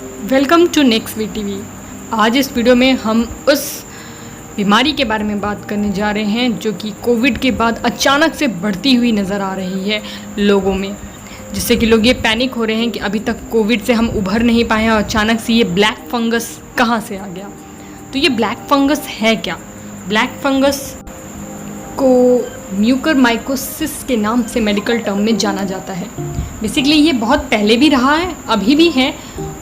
Welcome to next VTV. आज इस video में हम उस बीमारी के बारे में बात करने जा रहे हैं जो कि कोविड के बाद अचानक से बढ़ती हुई नज़र आ रही है लोगों में, जिससे कि लोग ये पैनिक हो रहे हैं कि अभी तक कोविड से हम उभर नहीं पाए हैं और अचानक से ये ब्लैक फंगस कहाँ से आ गया। तो ये ब्लैक फंगस है क्या? ब्लैक फंगस को म्यूकरमाइकोसिस के नाम से मेडिकल टर्म में जाना जाता है। बेसिकली ये बहुत पहले भी रहा है, अभी भी है,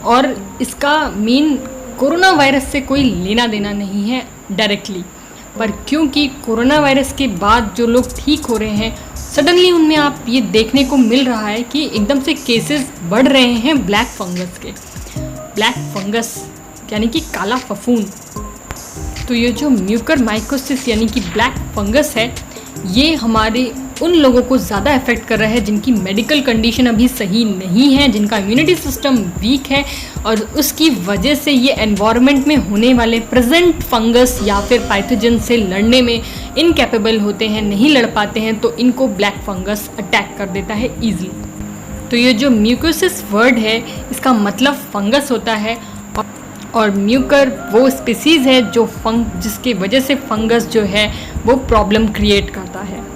और इसका मेन कोरोना वायरस से कोई लेना देना नहीं है डायरेक्टली। पर क्योंकि कोरोना वायरस के बाद जो लोग ठीक हो रहे हैं, सडनली उनमें आप ये देखने को मिल रहा है कि एकदम से केसेस बढ़ रहे हैं ब्लैक फंगस के। ब्लैक फंगस यानी कि काला फफूंद। तो ये जो म्यूकरमाइकोसिस यानी कि ब्लैक फंगस है, ये हमारे उन लोगों को ज़्यादा अफेक्ट कर रहा है जिनकी मेडिकल कंडीशन अभी सही नहीं है, जिनका इम्यूनिटी सिस्टम वीक है, और उसकी वजह से ये एनवायरनमेंट में होने वाले प्रेजेंट फंगस या फिर पैथोजन से लड़ने में इनकैपेबल होते हैं, नहीं लड़ पाते हैं, तो इनको ब्लैक फंगस अटैक कर देता है ईजिली। तो ये जो म्यूकोसिस वर्ड है, इसका मतलब फंगस होता है, और म्यूकर वो स्पीसीज़ है जो जिसकी वजह से फंगस जो है वो प्रॉब्लम क्रिएट करता है।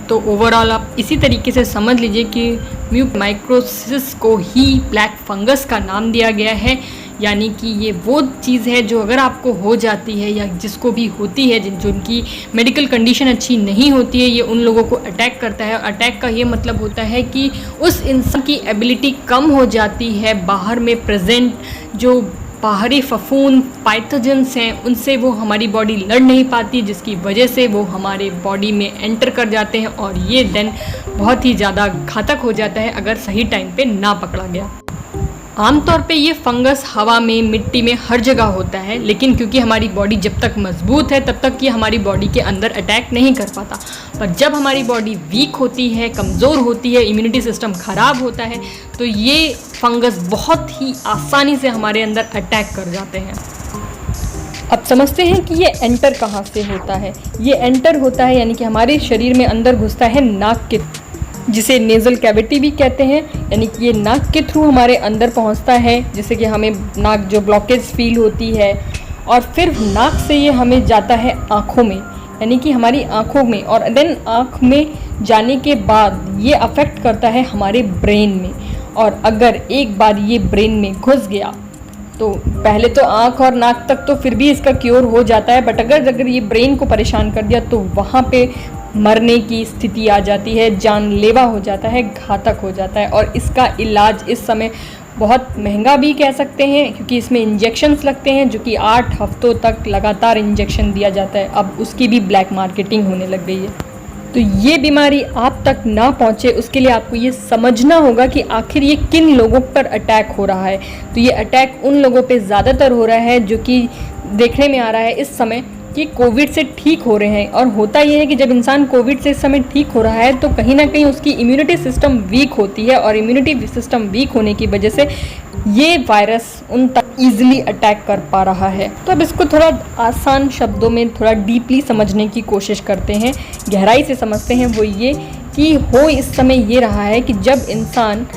तो ओवरऑल आप इसी तरीके से समझ लीजिए कि म्यूकरमाइकोसिस को ही ब्लैक फंगस का नाम दिया गया है, यानी कि ये वो चीज़ है जो अगर आपको हो जाती है या जिसको भी होती है, जिनकी मेडिकल कंडीशन अच्छी नहीं होती है, ये उन लोगों को अटैक करता है। और अटैक का ये मतलब होता है कि उस इंसान की एबिलिटी कम हो जाती है बाहर में प्रेजेंट जो बाहरी फफूंद पैथोजेंस हैं, उनसे वो हमारी बॉडी लड़ नहीं पाती, जिसकी वजह से वो हमारे बॉडी में एंटर कर जाते हैं, और ये देन बहुत ही ज़्यादा घातक हो जाता है अगर सही टाइम पे ना पकड़ा गया। आमतौर पे ये फंगस हवा में, मिट्टी में, हर जगह होता है, लेकिन क्योंकि हमारी बॉडी जब तक मजबूत है तब तक ये हमारी बॉडी के अंदर अटैक नहीं कर पाता। पर जब हमारी बॉडी वीक होती है, कमज़ोर होती है, इम्यूनिटी सिस्टम ख़राब होता है, तो ये फंगस बहुत ही आसानी से हमारे अंदर अटैक कर जाते हैं। अब समझते हैं कि ये एंटर कहाँ से होता है। ये एंटर होता है यानी कि हमारे शरीर में अंदर घुसता है नाक के, जिसे नेज़ल कैविटी भी कहते हैं, यानी कि ये नाक के थ्रू हमारे अंदर पहुंचता है, जिससे कि हमें नाक जो ब्लॉकेज फील होती है, और फिर नाक से ये हमें जाता है आँखों में, यानी कि हमारी आँखों में, और देन आँख में जाने के बाद ये अफेक्ट करता है हमारे ब्रेन में। और अगर एक बार ये ब्रेन में घुस गया तो पहले तो आँख और नाक तक तो फिर भी इसका क्योर हो जाता है, बट अगर ये ब्रेन को परेशान कर दिया तो वहाँ पे मरने की स्थिति आ जाती है, जानलेवा हो जाता है, घातक हो जाता है। और इसका इलाज इस समय बहुत महंगा भी कह सकते हैं, क्योंकि इसमें इंजेक्शन्स लगते हैं जो कि 8 हफ्तों तक लगातार इंजेक्शन दिया जाता है। अब उसकी भी ब्लैक मार्केटिंग होने लग गई है। तो ये बीमारी आप तक ना पहुँचे, उसके लिए आपको ये समझना होगा कि आखिर ये किन लोगों पर अटैक हो रहा है। तो ये अटैक उन लोगों पे ज़्यादातर हो रहा है जो कि देखने में आ रहा है इस समय कि कोविड से ठीक हो रहे हैं। और होता ये है कि जब इंसान कोविड से इस समय ठीक हो रहा है तो कहीं ना कहीं उसकी इम्यूनिटी सिस्टम वीक होती है, और इम्यूनिटी सिस्टम वीक होने की वजह से ये वायरस उन तक ईजिली अटैक कर पा रहा है। तो अब इसको थोड़ा आसान शब्दों में थोड़ा डीपली समझने की कोशिश करते हैं, गहराई से समझते हैं। वो ये कि हो इस समय ये रहा है कि जब इंसान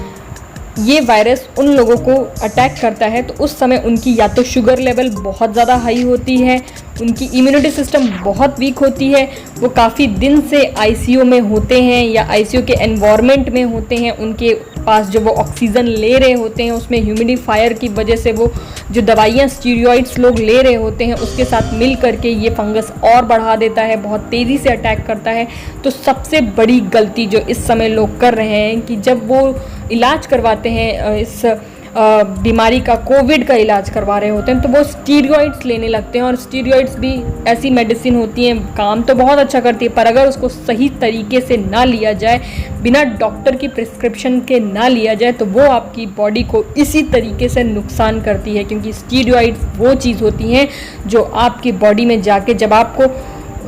ये वायरस उन लोगों को अटैक करता है तो उस समय उनकी या तो शुगर लेवल बहुत ज़्यादा हाई होती है, उनकी इम्यूनिटी सिस्टम बहुत वीक होती है, वो काफ़ी दिन से आईसीयू में होते हैं या आईसीयू के एनवायरनमेंट में होते हैं, उनके पास जो वो ऑक्सीजन ले रहे होते हैं उसमें ह्यूमिडिफायर की वजह से वो जो दवाइयाँ स्टीरॉइड्स लोग ले रहे होते हैं उसके साथ मिल करके ये फंगस और बढ़ा देता है, बहुत तेज़ी से अटैक करता है। तो सबसे बड़ी गलती जो इस समय लोग कर रहे हैं कि जब वो इलाज करवाते हैं इस बीमारी का, कोविड का इलाज करवा रहे होते हैं, तो वो स्टीरॉइड्स लेने लगते हैं। और स्टीरॉइड्स भी ऐसी मेडिसिन होती हैं, काम तो बहुत अच्छा करती है, पर अगर उसको सही तरीके से ना लिया जाए, बिना डॉक्टर की प्रिस्क्रिप्शन के ना लिया जाए, तो वो आपकी बॉडी को इसी तरीके से नुकसान करती है। क्योंकि स्टीरॉइड्स वो चीज़ होती हैं जो आपकी बॉडी में जाके जब आपको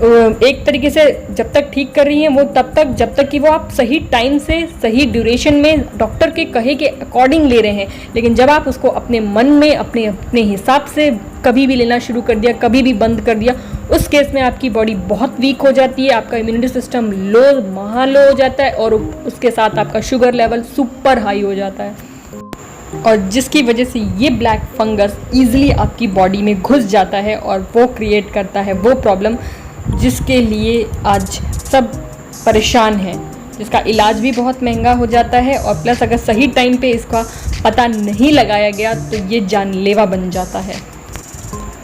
एक तरीके से जब तक ठीक कर रही हैं वो तब तक जब तक कि वो आप सही टाइम से सही ड्यूरेशन में डॉक्टर के कहे के अकॉर्डिंग ले रहे हैं। लेकिन जब आप उसको अपने मन में अपने हिसाब से कभी भी लेना शुरू कर दिया, कभी भी बंद कर दिया, उस केस में आपकी बॉडी बहुत वीक हो जाती है, आपका इम्यूनिटी सिस्टम लो हो जाता है, और उसके साथ आपका शुगर लेवल सुपर हाई हो जाता है। और जिसकी वजह से ये ब्लैक फंगस ईजिली आपकी बॉडी में घुस जाता है और वो क्रिएट करता है वो प्रॉब्लम जिसके लिए आज सब परेशान हैं, जिसका इलाज भी बहुत महंगा हो जाता है और प्लस अगर सही टाइम पे इसका पता नहीं लगाया गया तो ये जानलेवा बन जाता है।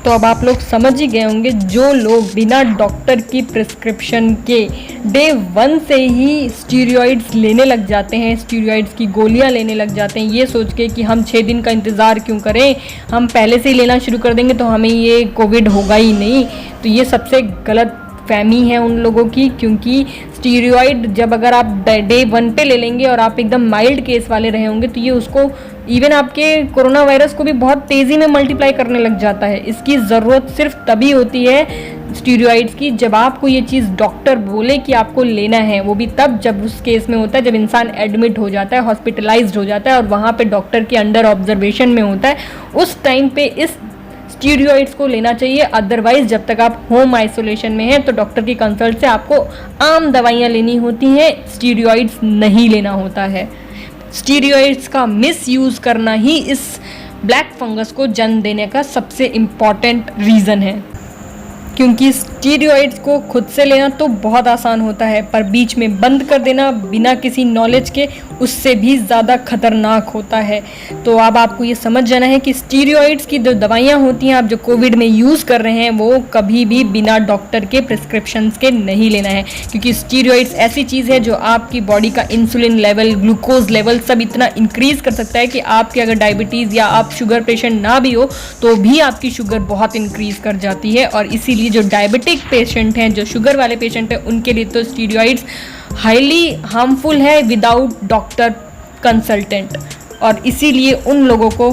तो अब आप लोग समझ ही गए होंगे, जो लोग बिना डॉक्टर की प्रिस्क्रिप्शन के डे 1 से ही स्टीरॉइड्स लेने लग जाते हैं, स्टीरॉइड्स की गोलियां लेने लग जाते हैं ये सोच के कि हम 6 दिन का इंतज़ार क्यों करें, हम पहले से ही लेना शुरू कर देंगे तो हमें ये कोविड होगा ही नहीं। तो ये सबसे गलत फहमी है उन लोगों की, क्योंकि स्टीरॉइड जब अगर आप डे 1 पे ले लेंगे और आप एकदम माइल्ड केस वाले रहे होंगे तो ये उसको इवन आपके कोरोना वायरस को भी बहुत तेज़ी में मल्टीप्लाई करने लग जाता है। इसकी ज़रूरत सिर्फ तभी होती है स्टीरॉइड्स की जब आपको ये चीज़ डॉक्टर बोले कि आपको लेना है, वो भी तब जब उस केस में होता है जब इंसान एडमिट हो जाता है, हॉस्पिटलाइज्ड हो जाता है और वहाँ पे डॉक्टर के अंडर ऑब्जर्वेशन में होता है, उस टाइम पे इस स्टीरॉइड्स को लेना चाहिए। अदरवाइज जब तक आप होम आइसोलेशन में हैं तो डॉक्टर की कंसल्ट से आपको आम दवाइयाँ लेनी होती हैं, स्टीरॉइड्स नहीं लेना होता है। स्टीरॉइड्स का मिसयूज़ करना ही इस ब्लैक फंगस को जन्म देने का सबसे इम्पॉर्टेंट रीज़न है, क्योंकि स्टीरॉइड्स को खुद से लेना तो बहुत आसान होता है पर बीच में बंद कर देना बिना किसी नॉलेज के उससे भी ज़्यादा खतरनाक होता है। तो अब आपको ये समझ जाना है कि स्टीरॉइड्स की जो दवाइयाँ होती हैं आप जो कोविड में यूज़ कर रहे हैं वो कभी भी बिना डॉक्टर के प्रिस्क्रिप्शंस के नहीं लेना है, क्योंकि स्टीरॉइड्स ऐसी चीज़ है जो आपकी बॉडी का इंसुलिन लेवल, ग्लूकोज लेवल सब इतना इंक्रीज़ कर सकता है कि आपके अगर डायबिटीज़ या आप शुगर पेशेंट ना भी हो तो भी आपकी शुगर बहुत इंक्रीज़ कर जाती है। और इसीलिए जो डायबिटिक पेशेंट हैं, जो शुगर वाले पेशेंट हैं, उनके लिए तो स्टीरॉइड्स हाईली हार्मफुल है विदाउट डॉक्टर कंसल्टेंट। और इसीलिए उन लोगों को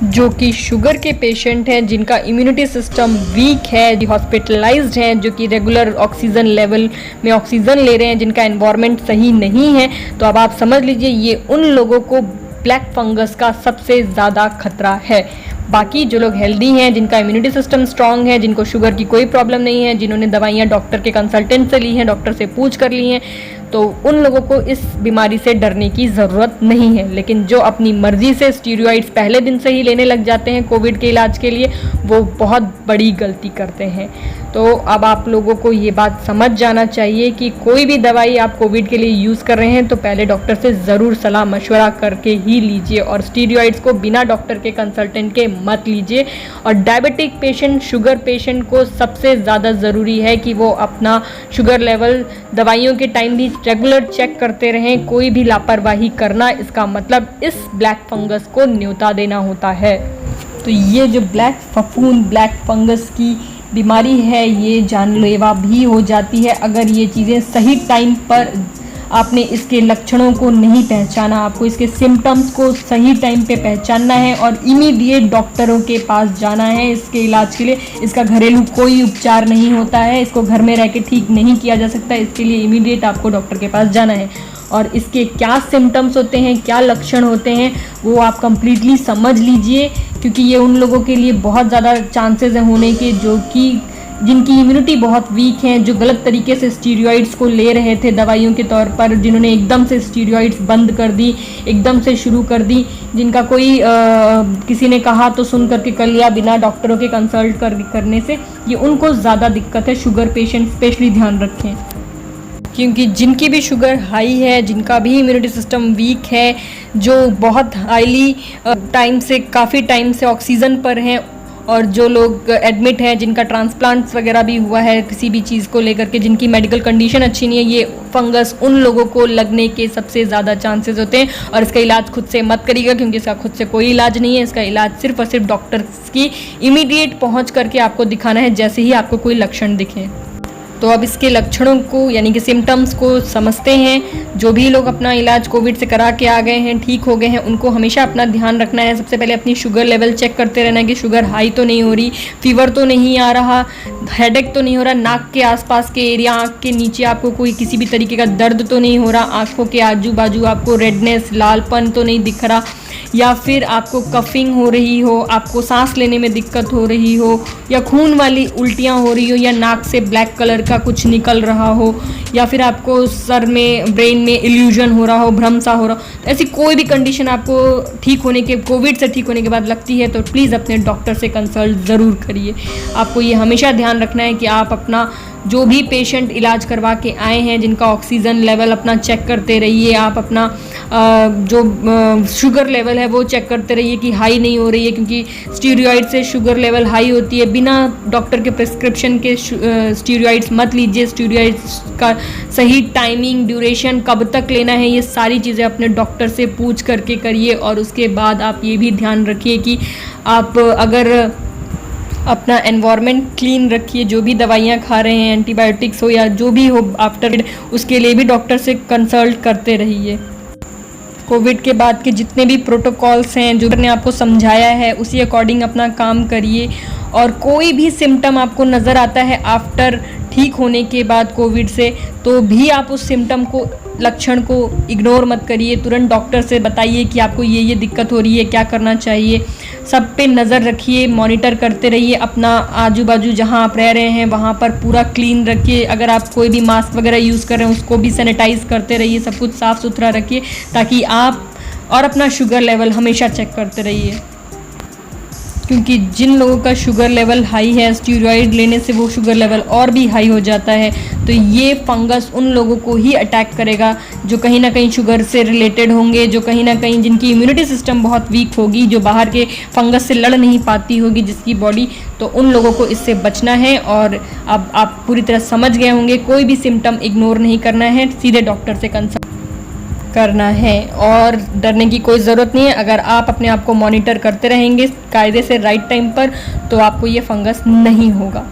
जो कि शुगर के पेशेंट हैं, जिनका इम्यूनिटी सिस्टम वीक है, हॉस्पिटलाइज्ड हैं, जो कि रेगुलर ऑक्सीजन लेवल में ऑक्सीजन ले रहे हैं, जिनका एनवायरनमेंट सही नहीं है, तो अब आप समझ लीजिए ये उन लोगों को ब्लैक फंगस का सबसे ज़्यादा खतरा है। बाकी जो लोग हेल्दी हैं, जिनका इम्यूनिटी सिस्टम स्ट्रांग है, जिनको शुगर की कोई प्रॉब्लम नहीं है, जिन्होंने दवाइयाँ डॉक्टर के कंसल्टेंट से ली हैं, डॉक्टर से पूछ कर ली हैं, तो उन लोगों को इस बीमारी से डरने की ज़रूरत नहीं है। लेकिन जो अपनी मर्ज़ी से स्टीरॉइड्स पहले दिन से ही लेने लग जाते हैं कोविड के इलाज के लिए, वो बहुत बड़ी गलती करते हैं। तो अब आप लोगों को ये बात समझ जाना चाहिए कि कोई भी दवाई आप कोविड के लिए यूज़ कर रहे हैं तो पहले डॉक्टर से ज़रूर सलाह मशवरा करके ही लीजिए और स्टीरॉइड्स को बिना डॉक्टर के कंसल्टेंट के मत लीजिए। और डायबिटिक पेशेंट, शुगर पेशेंट को सबसे ज़्यादा ज़रूरी है कि वो अपना शुगर लेवल दवाइयों के टाइम भी रेगुलर चेक करते रहें। कोई भी लापरवाही करना इसका मतलब इस ब्लैक फंगस को न्योता देना होता है। तो ये जो ब्लैक फफूंद, ब्लैक फंगस की बीमारी है, ये जानलेवा भी हो जाती है अगर ये चीज़ें सही टाइम पर आपने इसके लक्षणों को नहीं पहचाना। आपको इसके सिम्टम्स को सही टाइम पे पहचानना है और इमीडिएट डॉक्टरों के पास जाना है इसके इलाज के लिए। इसका घरेलू कोई उपचार नहीं होता है, इसको घर में रह के ठीक नहीं किया जा सकता। इसके लिए इमीडिएट आपको डॉक्टर के पास जाना है और इसके क्या सिम्टम्स होते हैं, क्या लक्षण होते हैं, वो आप कंप्लीटली समझ लीजिए, क्योंकि ये उन लोगों के लिए बहुत ज़्यादा चांसेस हैं होने के जो कि जिनकी इम्यूनिटी बहुत वीक है, जो गलत तरीके से स्टीरॉइड्स को ले रहे थे दवाइयों के तौर पर, जिन्होंने एकदम से स्टीरॉइड्स बंद कर दी, एकदम से शुरू कर दी, जिनका कोई किसी ने कहा तो सुन करके कर लिया बिना डॉक्टरों के कंसल्ट करने से, ये उनको ज़्यादा दिक्कत है। शुगर पेशेंट स्पेशली ध्यान रखें, क्योंकि जिनकी भी शुगर हाई है, जिनका भी इम्यूनिटी सिस्टम वीक है, जो बहुत हाईली टाइम से काफ़ी टाइम से ऑक्सीजन पर हैं और जो लोग एडमिट हैं, जिनका ट्रांसप्लांट्स वगैरह भी हुआ है किसी भी चीज़ को लेकर के, जिनकी मेडिकल कंडीशन अच्छी नहीं है, ये फंगस उन लोगों को लगने के सबसे ज़्यादा चांसेस होते हैं। और इसका इलाज खुद से मत करिएगा, क्योंकि इसका खुद से कोई इलाज नहीं है। इसका इलाज सिर्फ और सिर्फ डॉक्टर्स की इमीडिएट पहुंच करके आपको दिखाना है जैसे ही आपको कोई लक्षण दिखे। तो अब इसके लक्षणों को यानी कि सिम्टम्स को समझते हैं। जो भी लोग अपना इलाज कोविड से करा के आ गए हैं, ठीक हो गए हैं, उनको हमेशा अपना ध्यान रखना है। सबसे पहले अपनी शुगर लेवल चेक करते रहना है कि शुगर हाई तो नहीं हो रही, फीवर तो नहीं आ रहा, हेडेक तो नहीं हो रहा, नाक के आसपास के एरिया, आँख के नीचे आपको कोई किसी भी तरीके का दर्द तो नहीं हो रहा, आँखों के आजू बाजू आपको रेडनेस, लालपन तो नहीं दिख रहा, या फिर आपको कफिंग हो रही हो, आपको सांस लेने में दिक्कत हो रही हो, या खून वाली उल्टियाँ हो रही हो, या नाक से ब्लैक कलर का कुछ निकल रहा हो, या फिर आपको सर में ब्रेन में इल्यूजन हो रहा हो, भ्रम सा हो रहा हो, तो ऐसी कोई भी कंडीशन आपको कोविड से ठीक होने के बाद लगती है तो प्लीज़ अपने डॉक्टर से कंसल्ट ज़रूर करिए। आपको ये हमेशा ध्यान रखना है कि आप अपना जो भी पेशेंट इलाज करवा के आए हैं जिनका ऑक्सीजन लेवल अपना चेक करते रहिए। आप अपना जो शुगर लेवल है वो चेक करते रहिए कि हाई नहीं हो रही है, क्योंकि स्टीरॉयड से शुगर लेवल हाई होती है। बिना डॉक्टर के प्रिस्क्रिप्शन के स्टीरॉयड्स मत लीजिए। स्टीरॉयड्स का सही टाइमिंग, ड्यूरेशन, कब तक लेना है, ये सारी चीज़ें अपने डॉक्टर से पूछ करके करिए। और उसके बाद आप ये भी ध्यान रखिए कि आप अगर अपना एनवायरनमेंट क्लीन रखिए। जो भी दवाइयाँ खा रहे हैं, एंटीबायोटिक्स हो या जो भी हो आफ्टर, उसके लिए भी डॉक्टर से कंसल्ट करते रहिए। कोविड के बाद के जितने भी प्रोटोकॉल्स हैं जो ने आपको समझाया है उसी अकॉर्डिंग अपना काम करिए। और कोई भी सिम्टम आपको नज़र आता है आफ्टर ठीक होने के बाद कोविड से, तो भी आप उस सिम्टम को, लक्षण को इग्नोर मत करिए। तुरंत डॉक्टर से बताइए कि आपको ये दिक्कत हो रही है, क्या करना चाहिए। सब पे नज़र रखिए, मॉनिटर करते रहिए। अपना आजू बाजू जहाँ आप रह रहे हैं वहाँ पर पूरा क्लीन रखिए। अगर आप कोई भी मास्क वगैरह यूज़ कर रहे हैं उसको भी सैनिटाइज़ करते रहिए। सब कुछ साफ़ सुथरा रखिए ताकि आप और अपना शुगर लेवल हमेशा चेक करते रहिए, क्योंकि जिन लोगों का शुगर लेवल हाई है, स्टीरॉयड लेने से वो शुगर लेवल और भी हाई हो जाता है। तो ये फंगस उन लोगों को ही अटैक करेगा जो कहीं ना कहीं शुगर से रिलेटेड होंगे, जो कहीं ना कहीं जिनकी इम्यूनिटी सिस्टम बहुत वीक होगी, जो बाहर के फंगस से लड़ नहीं पाती होगी जिसकी बॉडी, तो उन लोगों को इससे बचना है। और अब आप पूरी तरह समझ गए होंगे, कोई भी सिम्टम इग्नोर नहीं करना है, सीधे डॉक्टर से कंसल्ट करना है। और डरने की कोई ज़रूरत नहीं है। अगर आप अपने आप को मॉनिटर करते रहेंगे कायदे से राइट टाइम पर, तो आपको ये फंगस नहीं होगा।